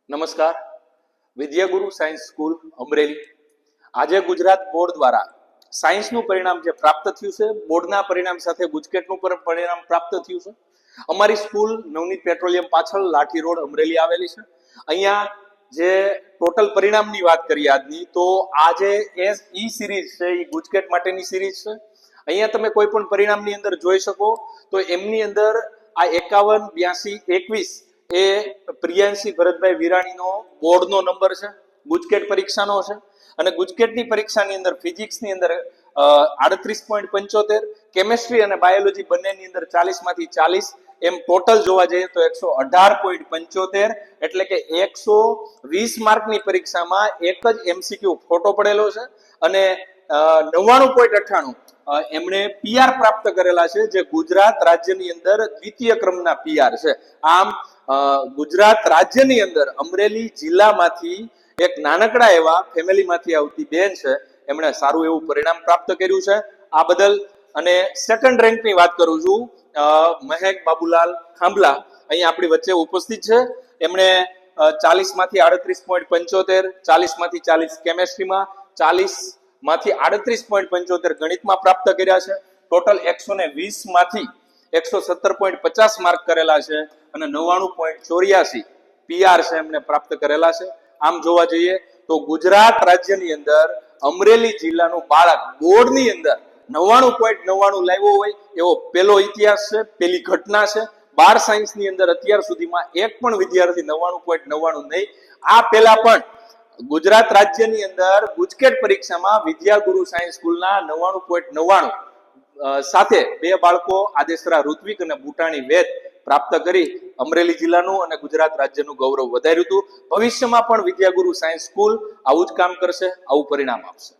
નમસ્કાર. વિદ્યાગુરુ science school Amreli. આજે Gujarat board દ્વારા સાયન્સનું પરિણામ જે પ્રાપ્ત થયું છે, બોર્ડના પરિણામ સાથે ગુજકેટનું પરિણામ પ્રાપ્ત થયું છે. અમારી સ્કૂલ નવનીત પેટ્રોલિયમ પાછળ લાઠી રોડ અમરેલી આવેલી છે. અહીંયા જે ટોટલ પરિણામની વાત કરીએ આજની, તો આ જે ઈ સિરીઝ છે એ ગુજકેટ માટેની સિરીઝ છે. અહીંયા તમે કોઈ પણ પરિણામની અંદર જોઈ શકો તો એમની અંદર આ 51, 82, 21 એ પ્રિયાંશી ભરતભાઈ વિરાણીનો બોર્ડનો નંબર છે, ગુજકેટ પરીક્ષાનો છે. અને ગુજકેટની પરીક્ષાની અંદર ફિઝિક્સની અંદર 38.75, કેમેસ્ટ્રી અને બાયોલોજી બંનેની અંદર 40 માંથી 40, એમ ટોટલ જોવા જઈએ તો 118.75, એટલે કે 120 માર્કની પરીક્ષામાં એક જ એમસીક્યુ ખોટો પડેલો છે. અને 99.98 એમણે પીઆર પ્રાપ્ત કરેલા છે, જે ગુજરાત રાજ્યની અંદર દ્વિતીય ક્રમના પીઆર છે. આમ ગુજરાત રાજ્યની અંદર અમરેલી જિલ્લામાંથી એક નાનકડા એવા ફેમિલીમાંથી આવતી બેન છે, એમણે સારું એવું પરિણામ પ્રાપ્ત કર્યું છે. આ બદલ અને સેકન્ડ રેન્કની વાત કરું છું, મહેક બાબુલાલ ખાંભલા અહીં આપણી વચ્ચે ઉપસ્થિત છે. એમણે 40 માંથી 38.75, 40 માંથી 40 કેમેસ્ટ્રીમાં, 40 માંથી 38.75 ગણિતમાં પ્રાપ્ત કર્યા છે. ટોટલ 120 માંથી 117.50 માર્ક કરેલા છે અને 99.84 પીઆર છે એમને પ્રાપ્ત કરેલા છે. આમ જોવા જઈએ તો ગુજરાત રાજ્યની અંદર અમરેલી જિલ્લાનું બાળક બોર્ડની અંદર 99.99 લાવ્યો હોય એવો પહેલો ઇતિહાસ છે, પહેલી ઘટના છે. 12 સાયન્સની અંદર અત્યાર સુધીમાં એક પણ વિદ્યાર્થી 99.99 નહીં. આ પહેલા પણ ગુજરાત રાજ્યની અંદર ગુજકેટ પરીક્ષામાં વિદ્યાગુરુ સાયન્સ સ્કૂલના 99.99 સાથે બે બાળકો આદેશરા ઋત્વિક અને બુટાણી વેદ પ્રાપ્ત કરી અમરેલી જિલ્લાનું અને ગુજરાત રાજ્યનું ગૌરવ વધાર્યું હતું. ભવિષ્યમાં પણ વિદ્યાગુરુ સાયન્સ સ્કૂલ આવું જ કામ કરશે, આવું પરિણામ આપશે.